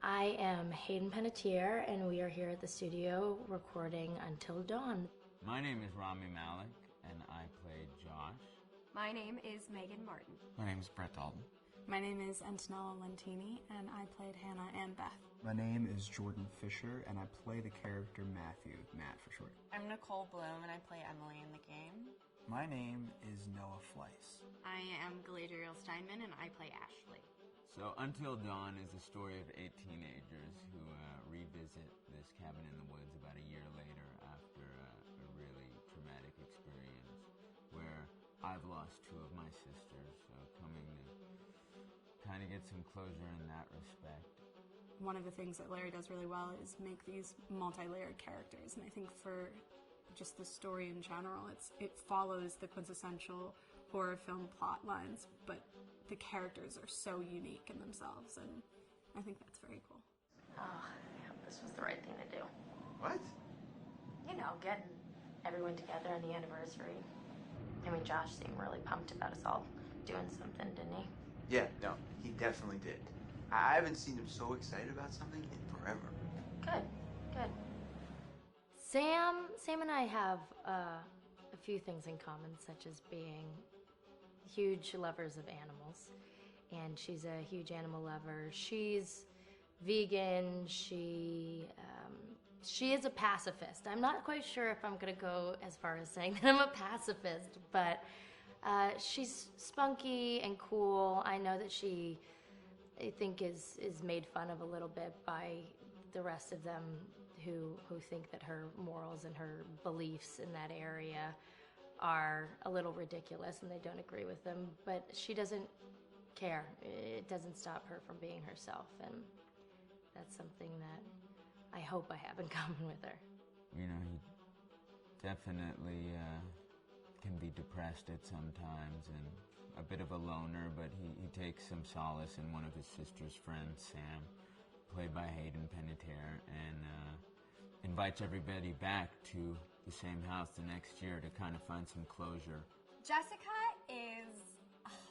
I am Hayden Panettiere, and we are here at the studio recording Until Dawn. My name is Rami Malek, and I play Josh. My name is Megan Martin. My name is Brett Dalton. My name is Antonella Lentini, and I played Hannah and Beth. My name is Jordan Fisher, and I play the character Matthew, Matt for short. I'm Nicole Bloom, and I play Emily in the game. My name is Noah Fleiss. I am Galadriel Steinman, and I play Ashley. So Until Dawn is the story of 8 teenagers who revisit this cabin in the woods about a year later after a really traumatic experience where I've lost 2 of my sisters, so coming to kind of get some closure in that respect. One of the things that Larry does really well is make these multi-layered characters, and I think for just the story in general, it follows the quintessential horror film plot lines, but the characters are so unique in themselves, and I think that's very cool. Oh, yeah, this was the right thing to do. What? You know, getting everyone together on the anniversary. I mean, Josh seemed really pumped about us all doing something, didn't he? Yeah, no, he definitely did. I haven't seen him so excited about something in forever. Good, good. Sam and I have a few things in common, such as being huge lovers of animals, and she's a huge animal lover. She's vegan. She is a pacifist. I'm not quite sure if I'm gonna go as far as saying that I'm a pacifist, but she's spunky and cool. I know that she, I think, is made fun of a little bit by the rest of them who think that her morals and her beliefs in that area are a little ridiculous and they don't agree with them, but she doesn't care. It doesn't stop her from being herself, and that's something that I hope I have in common with her. You know, he definitely can be depressed at some times and a bit of a loner, but he takes some solace in one of his sister's friends, Sam, played by Hayden Panettiere, and invites everybody back to the same house the next year to kind of find some closure. Jessica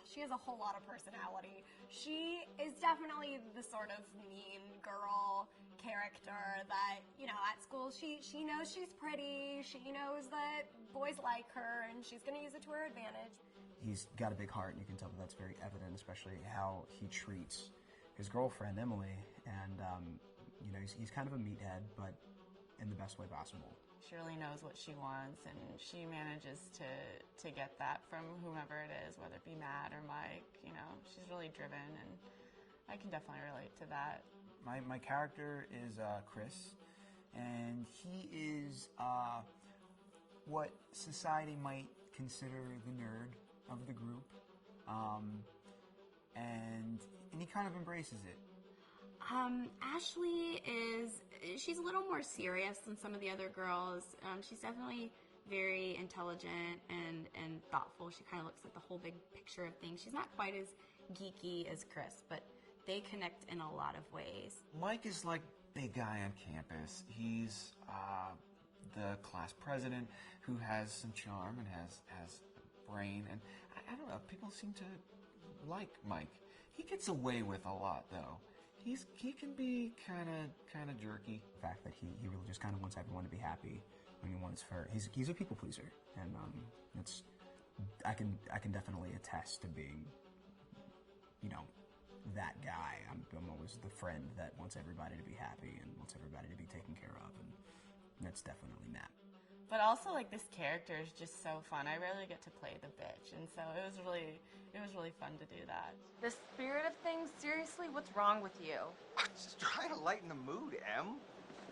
she has a whole lot of personality. She is definitely the sort of mean girl character that, you know, at school she knows she's pretty, she knows that boys like her, and she's going to use it to her advantage. He's got a big heart, and you can tell that that's very evident, especially how he treats his girlfriend, Emily, and, you know, he's kind of a meathead, but in the best way possible. She really knows what she wants, and she manages to get that from whomever it is, whether it be Matt or Mike. You know, she's really driven, and I can definitely relate to that. My character is Chris, and he is what society might consider the nerd of the group, and he kind of embraces it. Ashley she's a little more serious than some of the other girls. She's definitely very intelligent and thoughtful. She kind of looks at the whole big picture of things. She's not quite as geeky as Chris, but they connect in a lot of ways. Mike is like big guy on campus. He's the class president who has some charm and has brain, and I don't know, people seem to like Mike. He gets away with a lot, though. He can be kind of jerky. The fact that he really just kind of wants everyone to be happy when he wants her. He's a people pleaser, and I can definitely attest to being, you know, that guy. I'm always the friend that wants everybody to be happy and wants everybody to be taken care of, and that's definitely Matt. But also, like, this character is just so fun. I rarely get to play the bitch, and so it was really fun to do that. The spirit of things, seriously, what's wrong with you? Just try to lighten the mood, Em.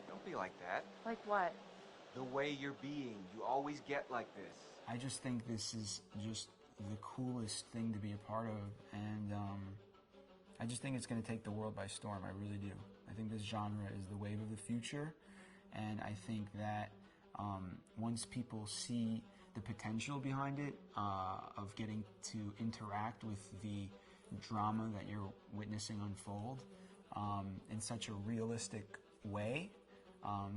Don't be like that. Like what? The way you're being. You always get like this. I just think this is just the coolest thing to be a part of, and I just think it's going to take the world by storm. I really do. I think this genre is the wave of the future, and I think that once people see the potential behind it, of getting to interact with the drama that you're witnessing unfold in such a realistic way,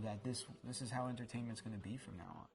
that this is how entertainment's going to be from now on.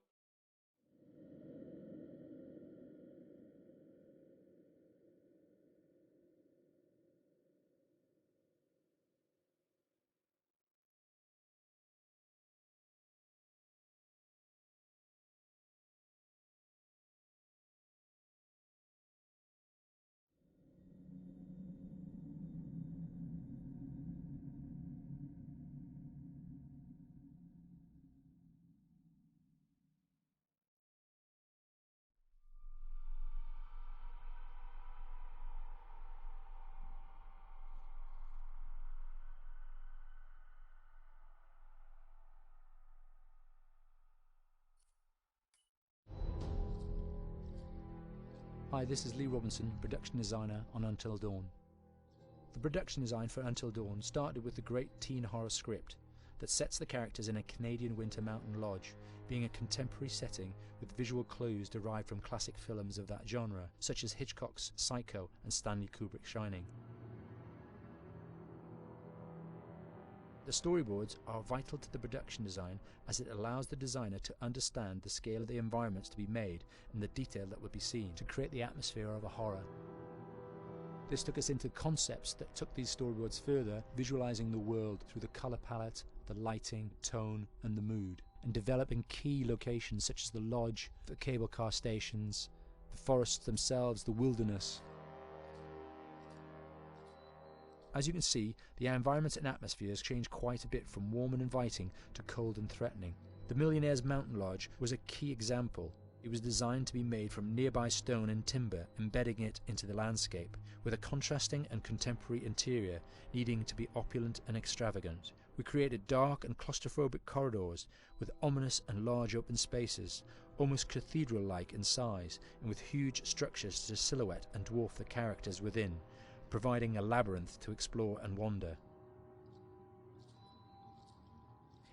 Hi, this is Lee Robinson, production designer on Until Dawn. The production design for Until Dawn started with the great teen horror script that sets the characters in a Canadian winter mountain lodge, being a contemporary setting with visual clues derived from classic films of that genre, such as Hitchcock's Psycho and Stanley Kubrick's Shining. The storyboards are vital to the production design, as it allows the designer to understand the scale of the environments to be made and the detail that would be seen to create the atmosphere of a horror. This took us into concepts that took these storyboards further, visualizing the world through the color palette, the lighting, tone and the mood, and developing key locations such as the lodge, the cable car stations, the forests themselves, the wilderness. As you can see, the environments and atmospheres change quite a bit from warm and inviting to cold and threatening. The Millionaire's Mountain Lodge was a key example. It was designed to be made from nearby stone and timber, embedding it into the landscape, with a contrasting and contemporary interior needing to be opulent and extravagant. We created dark and claustrophobic corridors with ominous and large open spaces, almost cathedral-like in size, and with huge structures to silhouette and dwarf the characters within, providing a labyrinth to explore and wander.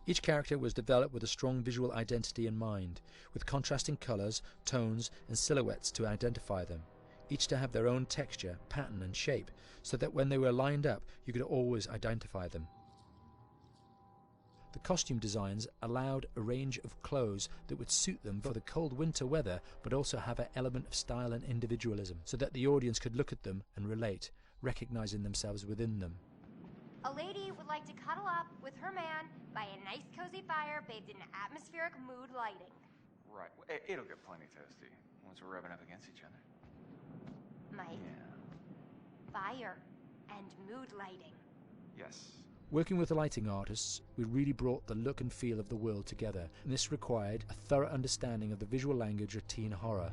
Each character was developed with a strong visual identity in mind, with contrasting colours, tones and silhouettes to identify them, each to have their own texture, pattern and shape, so that when they were lined up you could always identify them. The costume designs allowed a range of clothes that would suit them for the cold winter weather, but also have an element of style and individualism, so that the audience could look at them and relate, recognizing themselves within them. A lady would like to cuddle up with her man by a nice cozy fire bathed in atmospheric mood lighting. Right. It'll get plenty toasty once we're rubbing up against each other. Mike. Yeah. Fire and mood lighting. Yes. Working with the lighting artists, we really brought the look and feel of the world together, and this required a thorough understanding of the visual language of teen horror.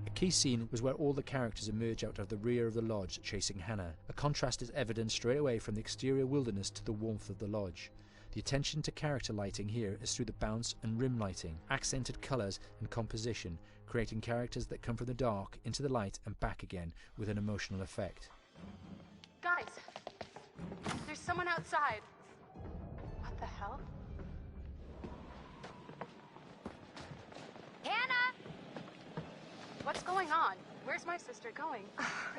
A key scene was where all the characters emerge out of the rear of the lodge chasing Hannah. A contrast is evident straight away from the exterior wilderness to the warmth of the lodge. The attention to character lighting here is through the bounce and rim lighting, accented colours and composition, creating characters that come from the dark into the light and back again with an emotional effect. Guys, there's someone outside. What the hell? Hannah! What's going on? Where's my sister going?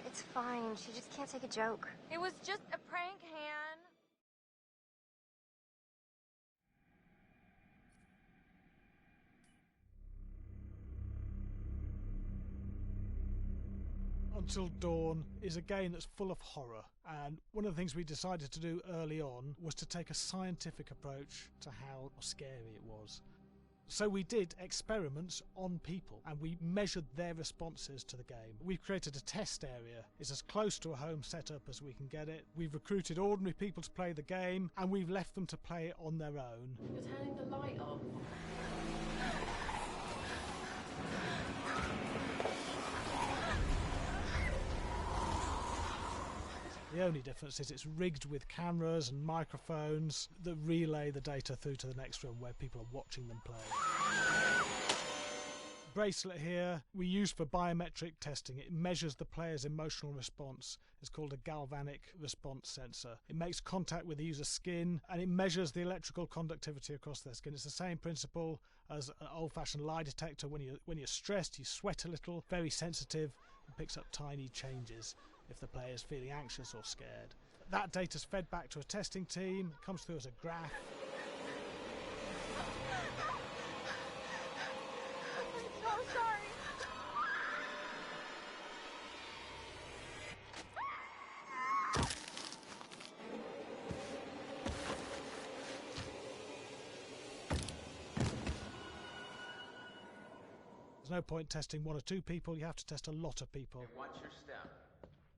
It's fine. She just can't take a joke. It was just a prank, Han. Until Dawn is a game that's full of horror, and one of the things we decided to do early on was to take a scientific approach to how scary it was. So we did experiments on people and we measured their responses to the game. We've created a test area. It's as close to a home setup as we can get it. We've recruited ordinary people to play the game and we've left them to play it on their own. You're turning the light off. The only difference is it's rigged with cameras and microphones that relay the data through to the next room where people are watching them play. Bracelet here we use for biometric testing. It measures the player's emotional response. It's called a galvanic response sensor. It makes contact with the user's skin and it measures the electrical conductivity across their skin. It's the same principle as an old-fashioned lie detector. When you're stressed, you sweat a little, very sensitive, and picks up tiny changes if the player is feeling anxious or scared. That data's fed back to a testing team, comes through as a graph. I'm so sorry. There's no point testing one or two people, you have to test a lot of people. And what's your step?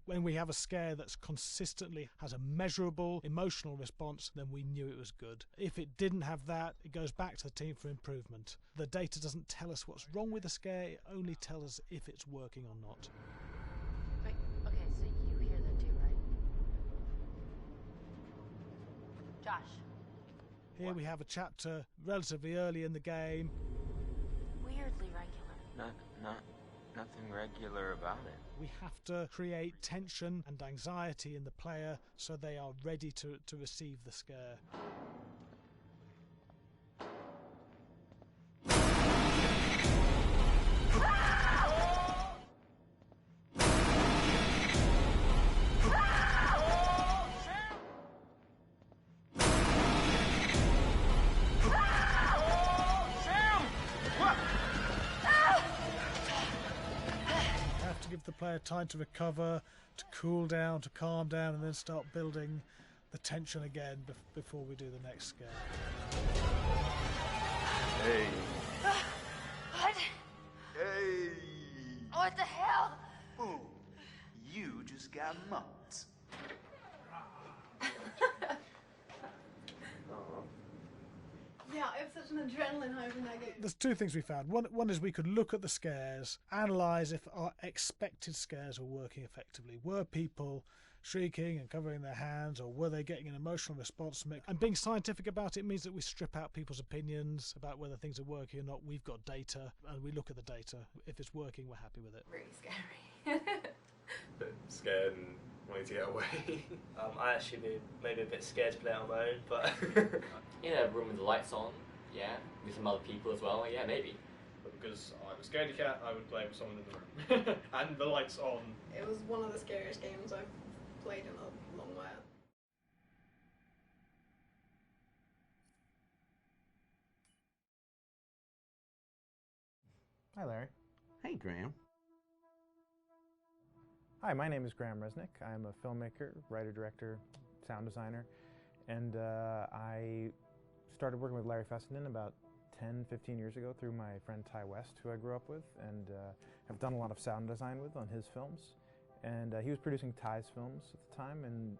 When we have a scare that's consistently has a measurable emotional response, then we knew it was good. If it didn't have that, it goes back to the team for improvement. The data doesn't tell us what's wrong with the scare, it only tells us if it's working or not. Wait, okay, so you hear that too, right? Josh. Here we have a chapter relatively early in the game. Weirdly regular. nothing regular about it. We have to create tension and anxiety in the player so they are ready to receive the scare. Give the player time to recover, to cool down, to calm down, and then start building the tension again before we do the next scare. Hey. What? Hey. What the hell? Boom. You just got mugged. Yeah, I have such an adrenaline high from that game. There's two things we found. One is we could look at the scares, analyse if our expected scares were working effectively. Were people shrieking and covering their hands, or were they getting an emotional response from it? And being scientific about it means that we strip out people's opinions about whether things are working or not. We've got data, and we look at the data. If it's working, we're happy with it. Really scary. Bit scared and wanting to get away. I actually be maybe a bit scared to play on my own, but in a room with the lights on, yeah, with some other people as well, yeah, maybe. But because I'm a scaredy cat, I would play with someone in the room. And the lights on. It was one of the scariest games I've played in a long while. Hi, Larry. Hey, Graham. Hi, my name is Graham Resnick. I'm a filmmaker, writer, director, sound designer, and I started working with Larry Fessenden about 10, 15 years ago through my friend Ty West, who I grew up with, and have done a lot of sound design with on his films. And he was producing Ty's films at the time, and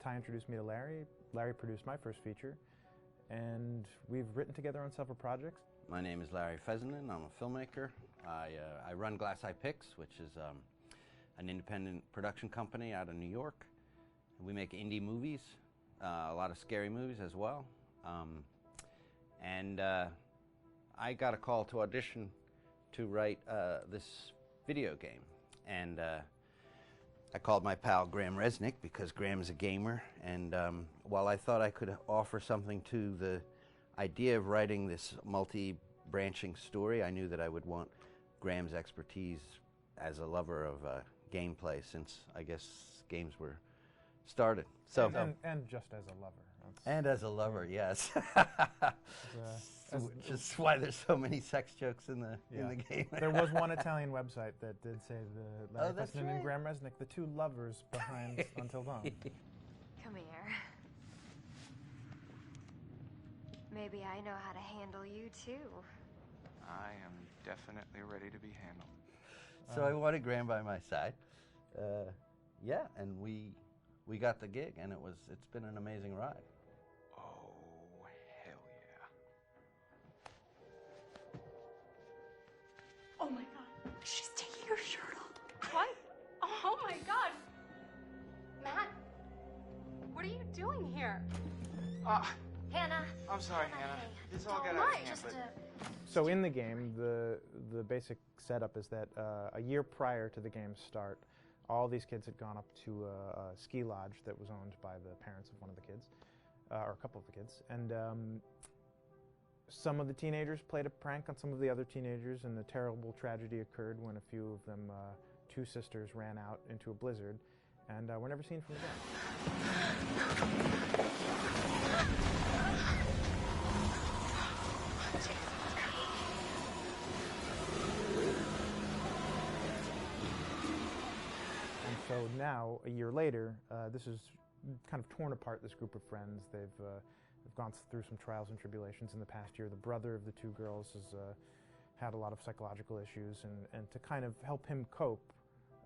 Ty introduced me to Larry. Larry produced my first feature, and we've written together on several projects. My name is Larry Fessenden. I'm a filmmaker. I run Glass Eye Pix, which is an independent production company out of New York. We make indie movies, a lot of scary movies as well. And I got a call to audition to write this video game. And I called my pal Graham Resnick because Graham is a gamer. And while I thought I could offer something to the idea of writing this multi-branching story, I knew that I would want Graham's expertise as a lover of gameplay, since I guess games were started. So and just as a lover. And as a lover, yes. Just why there's so many sex jokes in the game. There was one Italian website that did say the Larry that's Fessenden right. and Graham Resnick, the two lovers behind Until Dawn. Come here. Maybe I know how to handle you too. I am definitely ready to be handled. So I wanted Graham by my side. Yeah, and we got the gig, and it's been an amazing ride. Oh, hell yeah. Oh my god, she's taking her shirt off. What? Oh my god! Matt, what are you doing here? Hannah. I'm sorry, Hannah. This all got out of hand, but... So in the game, the basic setup is that a year prior to the game's start, all these kids had gone up to a ski lodge that was owned by the parents of one of the kids, or a couple of the kids, and some of the teenagers played a prank on some of the other teenagers, and a terrible tragedy occurred when a few of them, two sisters, ran out into a blizzard, and were never seen from again. So now, a year later, this is kind of torn apart, this group of friends. They've gone through some trials and tribulations in the past year. The brother of the two girls has had a lot of psychological issues, and to kind of help him cope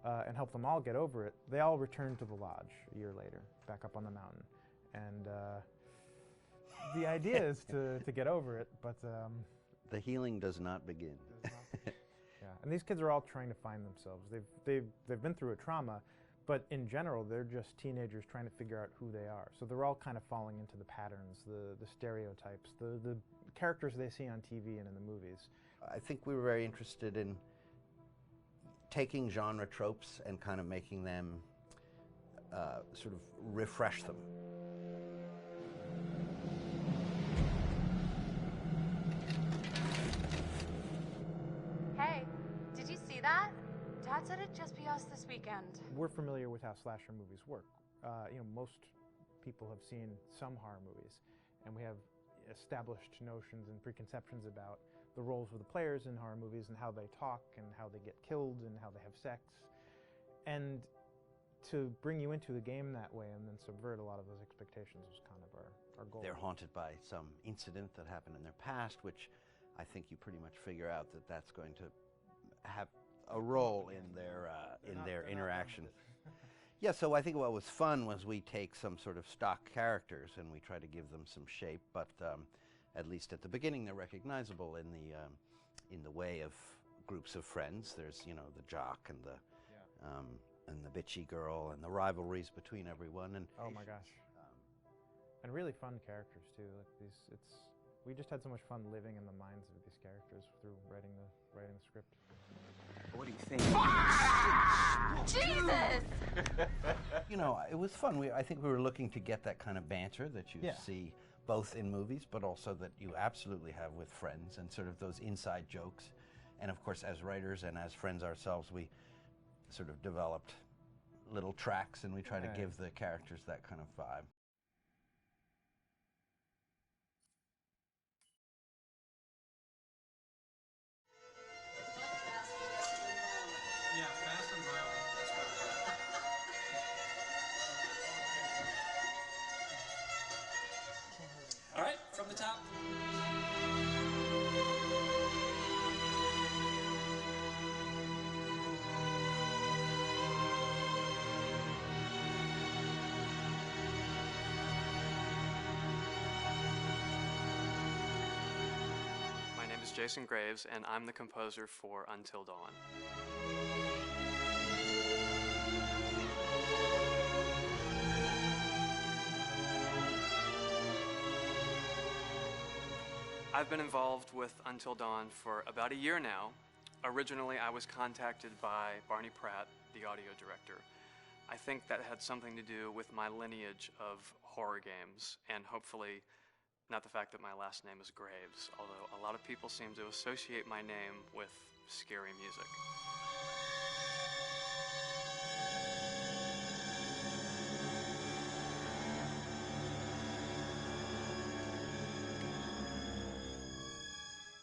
and help them all get over it, they all returned to the lodge a year later, back up on the mountain. And the idea is to get over it, but... the healing does not begin. Yeah, and these kids are all trying to find themselves. They've been through a trauma, but in general, they're just teenagers trying to figure out who they are. So they're all kind of falling into the patterns, the stereotypes, the characters they see on TV and in the movies. I think we were very interested in taking genre tropes and kind of making them sort of refresh them. Hey, did you see that? Dad said it'd just be us this weekend. We're familiar with how slasher movies work. Most people have seen some horror movies, and we have established notions and preconceptions about the roles of the players in horror movies and how they talk and how they get killed and how they have sex. And to bring you into the game that way and then subvert a lot of those expectations is kind of our goal. They're haunted by some incident that happened in their past, which I think you pretty much figure out that that's going to have a role in their interaction. Yeah, so I think what was fun was we take some sort of stock characters and we try to give them some shape, but at least at the beginning they're recognizable in the way of groups of friends. There's the jock and the bitchy girl and the rivalries between everyone. And oh my gosh, and really fun characters too. Like we just had so much fun living in the minds of these characters through writing the script. What do you think? Jesus! It was fun. I think we were looking to get that kind of banter that you see both in movies, but also that you absolutely have with friends, and sort of those inside jokes. And of course, as writers and as friends ourselves, we sort of developed little tracks, and we try to give the characters that kind of vibe. Yeah, fast and violent. All right, from the top. My name is Jason Graves, and I'm the composer for Until Dawn. I've been involved with Until Dawn for about a year now. Originally, I was contacted by Barney Pratt, the audio director. I think that had something to do with my lineage of horror games, and hopefully not the fact that my last name is Graves, although a lot of people seem to associate my name with scary music.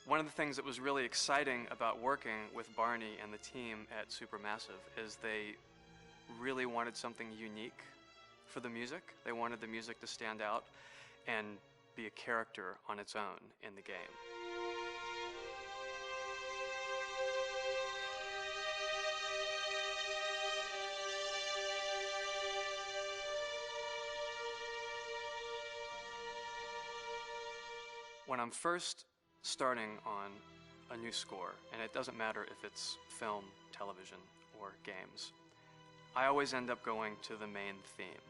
One of the things that was really exciting about working with Barney and the team at Supermassive is they really wanted something unique for the music. They wanted the music to stand out and be a character on its own in the game. When I'm first starting on a new score, and it doesn't matter if it's film, television, or games, I always end up going to the main theme.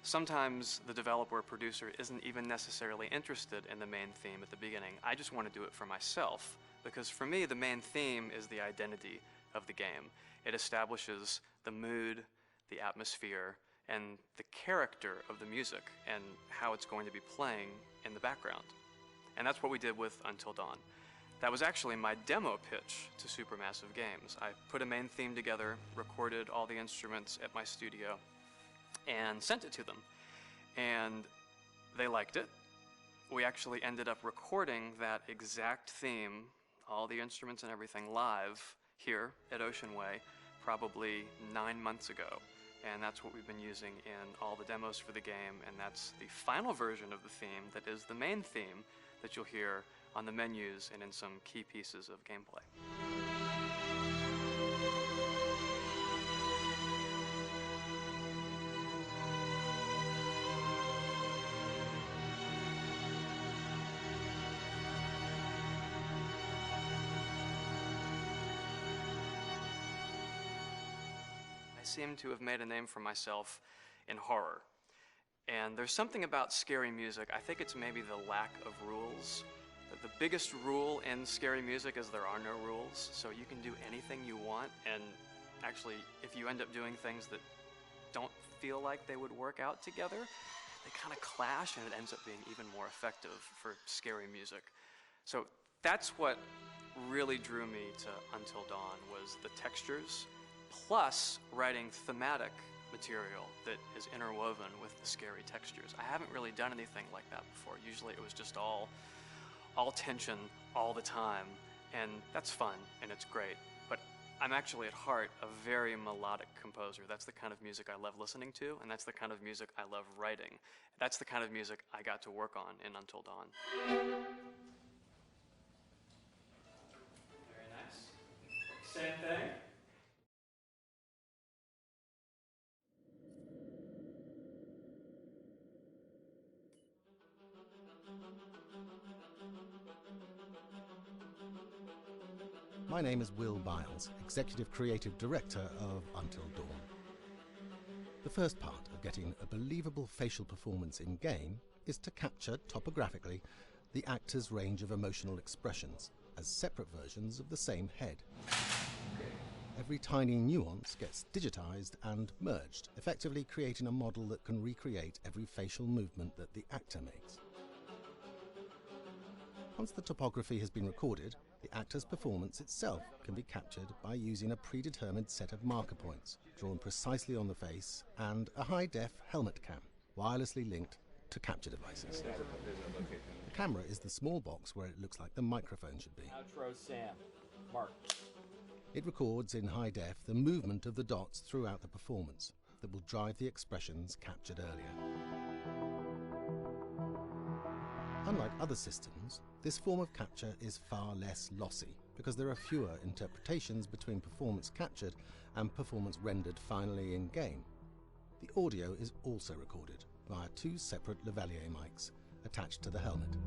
Sometimes the developer or producer isn't even necessarily interested in the main theme at the beginning. I just want to do it for myself, because for me, the main theme is the identity of the game. It establishes the mood, the atmosphere, and the character of the music, and how it's going to be playing in the background. And that's what we did with Until Dawn. That was actually my demo pitch to Supermassive Games. I put a main theme together, recorded all the instruments at my studio, and sent it to them. And they liked it. We actually ended up recording that exact theme, all the instruments and everything, live here at Ocean Way, probably 9 months ago. And that's what we've been using in all the demos for the game, and that's the final version of the theme that is the main theme that you'll hear on the menus and in some key pieces of gameplay. I seem to have made a name for myself in horror. And there's something about scary music, I think it's maybe the lack of rules, that The biggest rule in scary music is there are no rules, so you can do anything you want, and actually, if you end up doing things that don't feel like they would work out together, they kind of clash, and it ends up being even more effective for scary music. So that's what really drew me to Until Dawn, was the textures, plus writing thematic material that is interwoven with the scary textures. I haven't really done anything like that before. Usually it was just all tension all the time, and that's fun and it's great. But I'm actually at heart a very melodic composer. That's the kind of music I love listening to, and that's the kind of music I love writing. That's the kind of music I got to work on in Until Dawn. Very nice. Same thing. My name is Will Biles, Executive Creative Director of Until Dawn. The first part of getting a believable facial performance in-game is to capture, topographically, the actor's range of emotional expressions as separate versions of the same head. Every tiny nuance gets digitized and merged, effectively creating a model that can recreate every facial movement that the actor makes. Once the topography has been recorded, the actor's performance itself can be captured by using a predetermined set of marker points, drawn precisely on the face, and a high-def helmet cam, wirelessly linked to capture devices. The camera is the small box where it looks like the microphone should be. Outro Sam. Mark. It records in high def the movement of the dots throughout the performance that will drive the expressions captured earlier. Unlike other systems, this form of capture is far less lossy because there are fewer interpretations between performance captured and performance rendered finally in-game. The audio is also recorded via two separate lavalier mics attached to the helmet.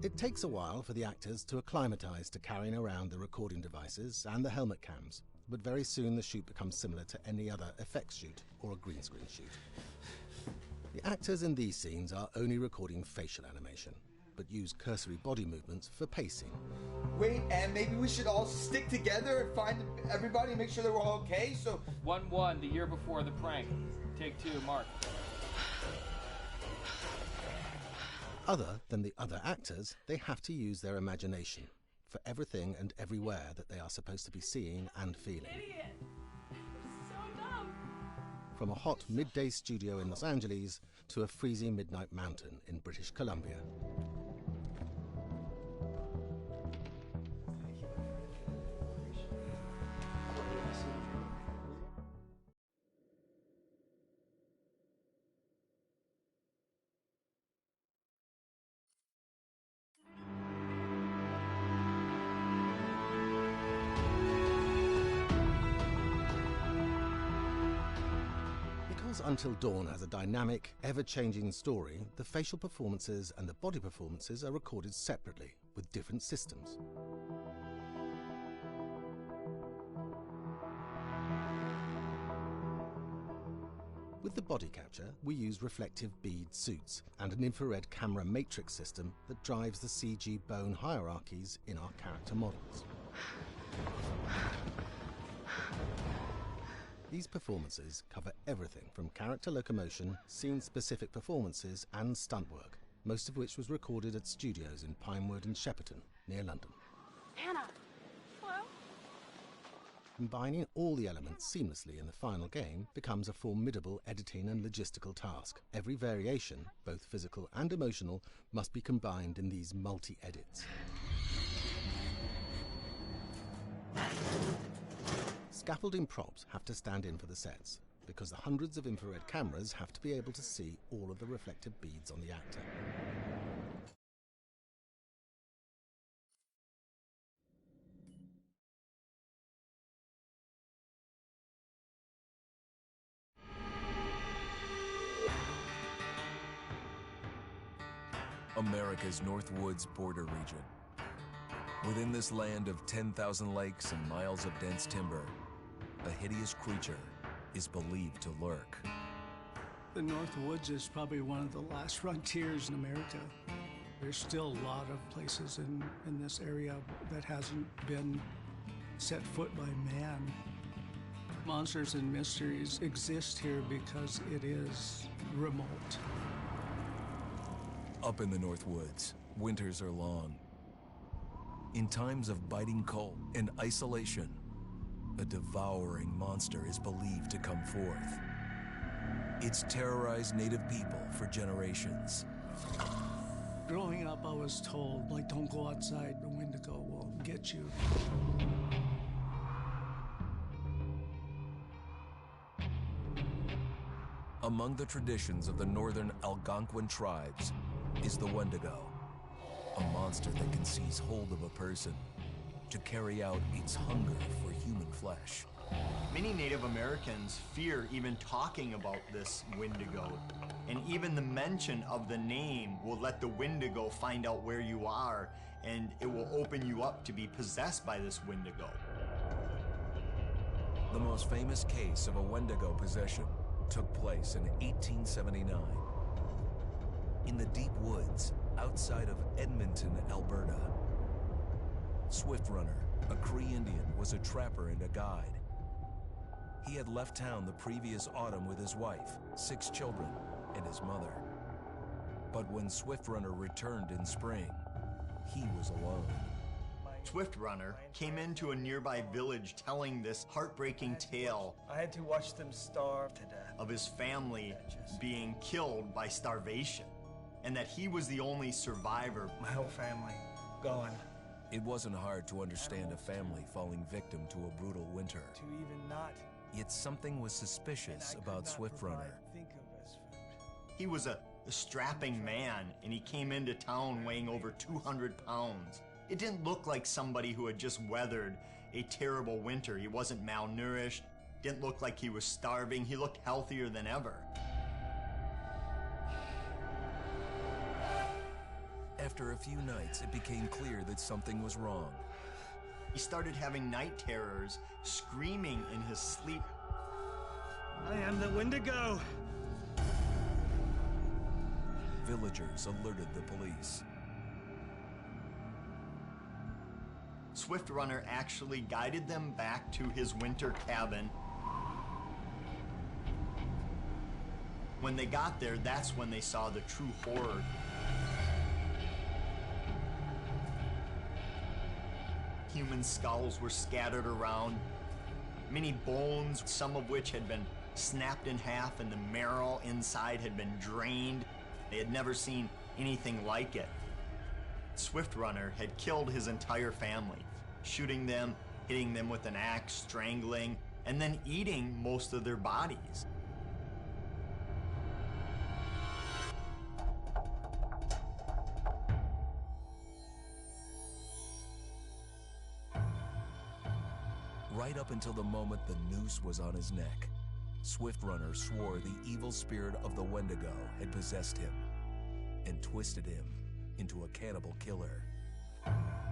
It takes a while for the actors to acclimatise to carrying around the recording devices and the helmet cams, but very soon the shoot becomes similar to any other effects shoot or a green screen shoot. The actors in these scenes are only recording facial animation, but use cursory body movements for pacing. Wait, and maybe we should all stick together and find everybody and make sure that we're all okay, so... 1-1, the year before the prank. Take 2, Mark. Other than the other actors, they have to use their imagination for everything and everywhere that they are supposed to be seeing and feeling. Idiot! So dumb! From a hot midday studio in Los Angeles to a freezing midnight mountain in British Columbia. Until Dawn has a dynamic, ever-changing story, the facial performances and the body performances are recorded separately, with different systems. With the body capture, we use reflective bead suits and an infrared camera matrix system that drives the CG bone hierarchies in our character models. These performances cover everything from character locomotion, scene-specific performances and stunt work, most of which was recorded at studios in Pinewood and Shepperton, near London. Anna! Hello? Combining all the elements seamlessly in the final game becomes a formidable editing and logistical task. Every variation, both physical and emotional, must be combined in these multi-edits. Scaffolding props have to stand in for the sets, because the hundreds of infrared cameras have to be able to see all of the reflective beads on the actor. America's Northwoods border region. Within this land of 10,000 lakes and miles of dense timber, a hideous creature is believed to lurk. The North Woods is probably one of the last frontiers in America. There's still a lot of places in this area that hasn't been set foot by man. Monsters and mysteries exist here because it is remote. Up in the North Woods, winters are long. In times of biting cold and isolation, a devouring monster is believed to come forth. It's terrorized native people for generations. Growing up, I was told, like, don't go outside, the Wendigo will get you. Among the traditions of the northern Algonquin tribes is the Wendigo, a monster that can seize hold of a person to carry out its hunger for human flesh. Many Native Americans fear even talking about this Wendigo, and even the mention of the name will let the Wendigo find out where you are, and it will open you up to be possessed by this Wendigo. The most famous case of a Wendigo possession took place in 1879. In the deep woods outside of Edmonton, Alberta. Swift Runner, a Cree Indian, was a trapper and a guide. He had left town the previous autumn with his wife, 6 children, and his mother. But when Swift Runner returned in spring, he was alone. Swift Runner came into a nearby village telling this heartbreaking tale. I had to watch them starve to death. Of his family being killed by starvation, and that he was the only survivor. My whole family gone. It wasn't hard to understand a family falling victim to a brutal winter. To even not. Yet something was suspicious about Swift Runner. He was a strapping man, and he came into town weighing over 200 pounds. It didn't look like somebody who had just weathered a terrible winter. He wasn't malnourished, didn't look like he was starving. He looked healthier than ever. After a few nights, it became clear that something was wrong. He started having night terrors, screaming in his sleep. I am the Wendigo! Villagers alerted the police. Swift Runner actually guided them back to his winter cabin. When they got there, that's when they saw the true horror. Human skulls were scattered around, many bones, some of which had been snapped in half, and the marrow inside had been drained. They had never seen anything like it. Swift Runner had killed his entire family, shooting them, hitting them with an axe, strangling, and then eating most of their bodies. Right up until the moment the noose was on his neck, Swift Runner swore the evil spirit of the Wendigo had possessed him and twisted him into a cannibal killer.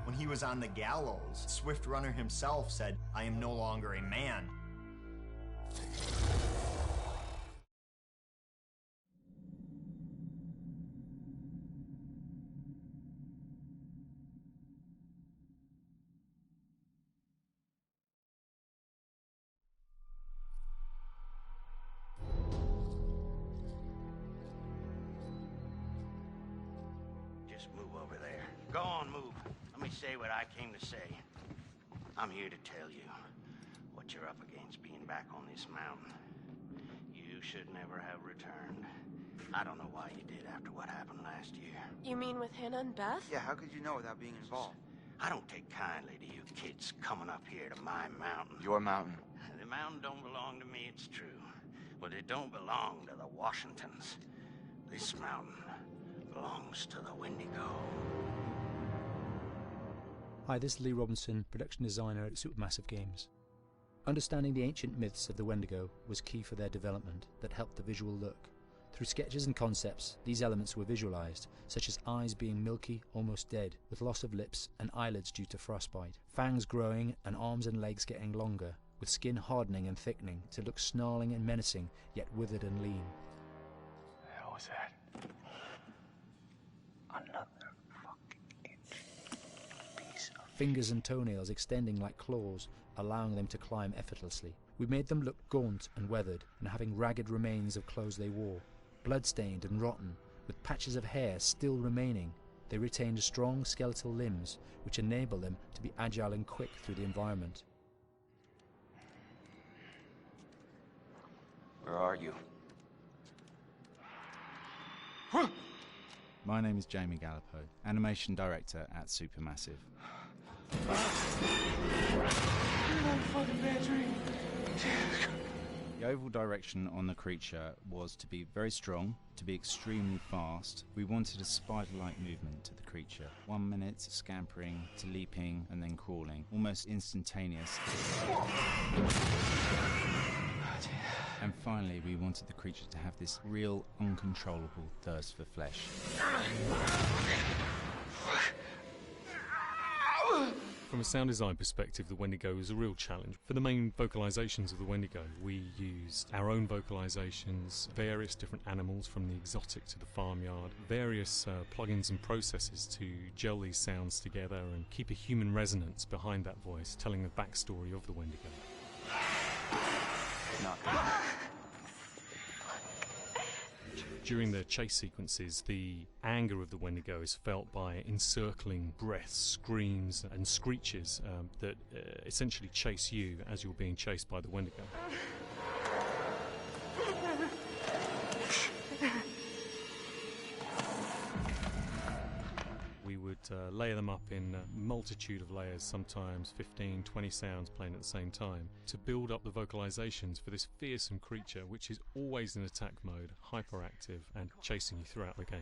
When he was on the gallows, Swift Runner himself said, "I am no longer a man." Just move over there. Go on, move. Let me say what I came to say. I'm here to tell you what you're up against being back on this mountain. You should never have returned. I don't know why you did after what happened last year. You mean with Hannah and Beth? Yeah, how could you know without being involved? I don't take kindly to you kids coming up here to my mountain. Your mountain. The mountain don't belong to me, it's true. But it don't belong to the Washingtons. This mountain belongs to the Wendigo. Hi, this is Lee Robinson, production designer at Supermassive Games. Understanding the ancient myths of the Wendigo was key for their development that helped the visual look. Through sketches and concepts, these elements were visualized, such as eyes being milky, almost dead, with loss of lips and eyelids due to frostbite, fangs growing and arms and legs getting longer, with skin hardening and thickening to look snarling and menacing, yet withered and lean. The hell was that? Another fingers and toenails extending like claws, allowing them to climb effortlessly. We made them look gaunt and weathered, and having ragged remains of clothes they wore. Blood-stained and rotten, with patches of hair still remaining, they retained strong skeletal limbs, which enable them to be agile and quick through the environment. Where are you? My name is Jamie Gallipo, animation director at Supermassive. The overall direction on the creature was to be very strong, to be extremely fast. We wanted a spider-like movement to the creature. 1 minute scampering to leaping and then crawling, almost instantaneous. And finally, we wanted the creature to have this real, uncontrollable thirst for flesh. From a sound design perspective, the Wendigo is a real challenge. For the main vocalizations of the Wendigo, we used our own vocalizations, various different animals from the exotic to the farmyard, various plugins and processes to gel these sounds together and keep a human resonance behind that voice, telling the backstory of the Wendigo. During the chase sequences, the anger of the Wendigo is felt by encircling breaths, screams and screeches that essentially chase you as you're being chased by the Wendigo. We would layer them up in a multitude of layers, sometimes 15, 20 sounds playing at the same time, to build up the vocalizations for this fearsome creature which is always in attack mode, hyperactive and chasing you throughout the game.